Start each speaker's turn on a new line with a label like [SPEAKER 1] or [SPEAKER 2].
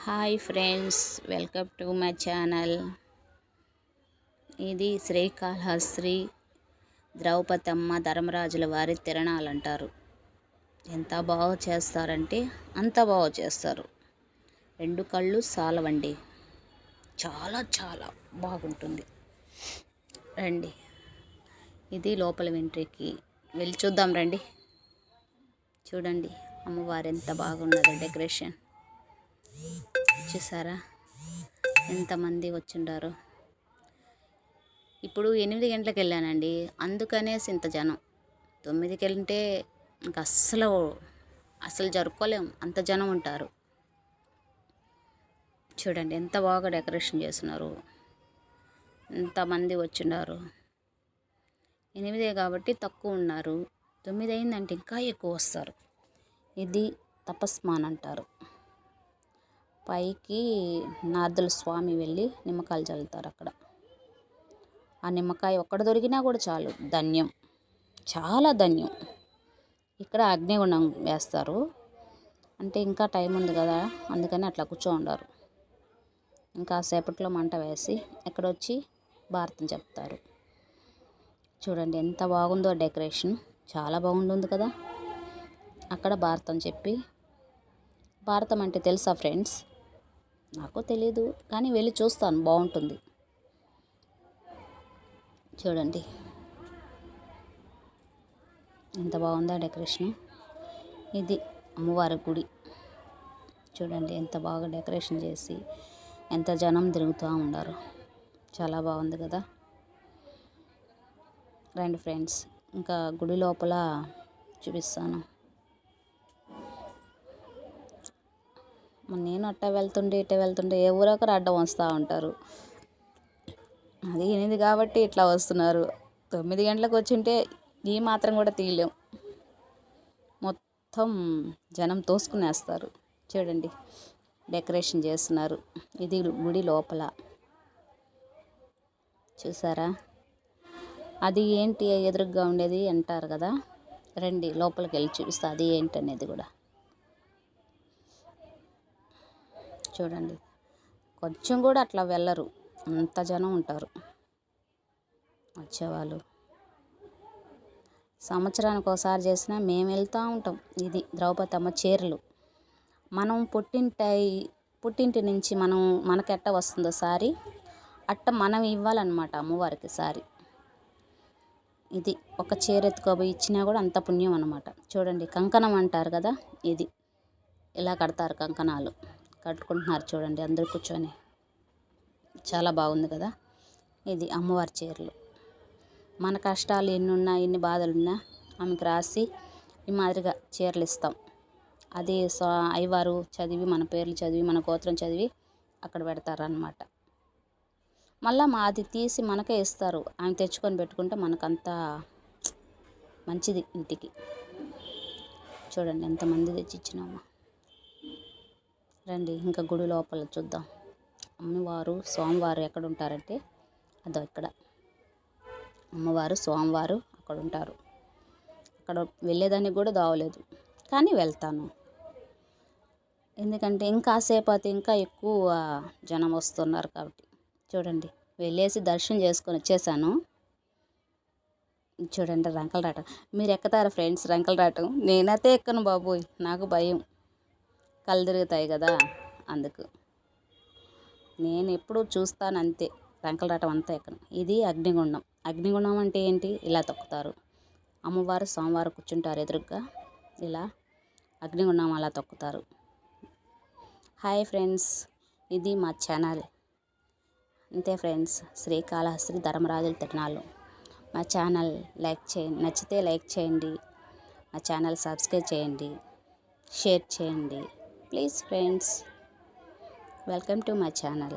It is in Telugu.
[SPEAKER 1] Hi friends, welcome to my channel. ఇది శ్రీకాళహస్తి ద్రౌపదమ్మ ధర్మరాజుల వారి తిరణాలు అంటారు. ఎంత బాగా చేస్తారంటే అంత బాగా చేస్తారు. రెండు కళ్ళు సాలవండి, చాలా చాలా బాగుంటుంది. రండి, ఇది లోపల వెంట్రుకి వెళ్ళి చూద్దాం రండి. చూడండి అమ్మవారు ఎంత బాగున్నదో డెకరేషన్. చూసారా ఎంతమంది వచ్చిండారో. ఇప్పుడు 8 గంటలకు వెళ్ళానండి, అందుకనేసి ఇంత జనం. 9కి వెళ్తే ఇంకా అస్సలు జరుపుకోలేము, అంత జనం ఉంటారు. చూడండి ఎంత బాగా డెకరేషన్ చేస్తున్నారు, ఎంతమంది వచ్చిండారు. 8 కాబట్టి తక్కువ ఉన్నారు, 9 అయిందంటే ఇంకా ఎక్కువ వస్తారు. ఇది తపస్మాన్ అంటారు. పైకి నారదుల స్వామి వెళ్ళి నిమ్మకాయలు చల్లుతారు. అక్కడ ఆ నిమ్మకాయ ఒక్కడ దొరికినా కూడా చాలు, ధన్యం, చాలా ధన్యం. ఇక్కడ అగ్నిగుండం వేస్తారు, అంటే ఇంకా టైం ఉంది కదా అందుకని అట్లా కూర్చోండారు. ఇంకా సేపట్లో మంట వేసి ఎక్కడొచ్చి భారతం చెప్తారు. చూడండి ఎంత బాగుందో డెకరేషన్, చాలా బాగుంటుంది కదా. అక్కడ భారతం చెప్పి, భారతం అంటే తెలుసా ఫ్రెండ్స్? నాకు తెలీదు కానీ వెళ్ళి చూస్తాను, బాగుంటుంది. చూడండి ఎంత బాగుందా డెకరేషన్. ఇది అమ్మవారి గుడి. చూడండి ఎంత బాగా డెకరేషన్ చేసి ఎంత జనం తిరుగుతూ ఉన్నారు, చాలా బాగుంది కదా. రండి ఫ్రెండ్స్, ఇంకా గుడి లోపల చూపిస్తాను. నేను అట్ట వెళ్తుంటే ఇట్ట వెళ్తుంటే ఎవరో ఒకరు అడ్డం వస్తూ ఉంటారు. అది 8 కాబట్టి ఇట్లా వస్తున్నారు. 9 గంటలకు వచ్చింటే ఈ మాత్రం కూడా తీయలేం, మొత్తం జనం తోసుకునేస్తారు. చూడండి డెకరేషన్ చేస్తున్నారు. ఇది గుడి లోపల చూసారా. అది ఏంటి ఎదురుగ్గా ఉండేది అంటారు కదా, రండి లోపలికి వెళ్ళి చూపిస్తా అది ఏంటనేది కూడా. చూడండి కొంచెం కూడా అట్లా వెళ్ళరు, అంత జనం ఉంటారు వచ్చేవాళ్ళు. సంవత్సరానికి ఒకసారి చేసినా మేము వెళ్తూ ఉంటాం. ఇది ద్రౌపదమ్మ చీరలు. మనం పుట్టింటి నుంచి మనకెట్ట వస్తుందో సారీ, అట్ట మనం ఇవ్వాలన్నమాట అమ్మవారికి సారీ. ఇది ఒక చీర ఎత్తుకోబోయి ఇచ్చినా కూడా అంత పుణ్యం అన్నమాట. చూడండి కంకణం అంటారు కదా, ఇది ఇలా కడతారు, కంకణాలు కట్టుకుంటున్నారు. చూడండి అందరూ కూర్చొని, చాలా బాగుంది కదా. ఇది అమ్మవారి చీరలు. మన కష్టాలు ఎన్నున్నా ఎన్ని బాధలున్నా ఆమెకు రాసి ఈ మాదిరిగా చీరలు ఇస్తాం. అది అయ్యవారు చదివి మన పేర్లు చదివి మన గోత్రం చదివి అక్కడ పెడతారనమాట. మళ్ళీ అది తీసి మనకే ఇస్తారు. ఆమె తెచ్చుకొని పెట్టుకుంటే మనకంతా మంచిది ఇంటికి. చూడండి ఎంతమంది తెచ్చి ఇచ్చినామా. రండి ఇంకా గుడి లోపల చూద్దాం. అమ్మవారు స్వామివారు ఎక్కడ ఉంటారంటే అదో ఇక్కడ అమ్మవారు స్వామివారు అక్కడ ఉంటారు. అక్కడ వెళ్ళేదానికి కూడా దావలేదు కానీ వెళ్తాను, ఎందుకంటే ఇంకా సేపతి ఇంకా ఎక్కువ జనం వస్తున్నారు కాబట్టి. చూడండి వెళ్ళేసి దర్శనం చేసుకొని వచ్చేసాను. చూడండి రంకల రాటం, మీరు ఎక్కుతారా ఫ్రెండ్స్ రంకల రాటం? నేనైతే ఎక్కను బాబోయ్, నాకు భయం, కళ్ళు తిరుగుతాయి కదా అందుకు. నేను ఎప్పుడు చూస్తాను అంతే, రంకల రాటం అంతా ఎక్కను. ఇది అగ్నిగుండం. అగ్నిగుండం అంటే ఏంటి? ఇలా తొక్కుతారు. అమ్మవారు స్వామివారు కూర్చుంటారు ఎదురుగ్గా, ఇలా అగ్నిగుండం అలా తొక్కుతారు. హాయ్ ఫ్రెండ్స్, ఇది మా ఛానల్. అంతే ఫ్రెండ్స్, శ్రీకాళహస్తి ధర్మరాజుల తిరణాలు. మా ఛానల్ లైక్ చేయండి, నచ్చితే లైక్ చేయండి, మా ఛానల్ సబ్స్క్రైబ్ చేయండి, షేర్ చేయండి please friends. Welcome to my channel.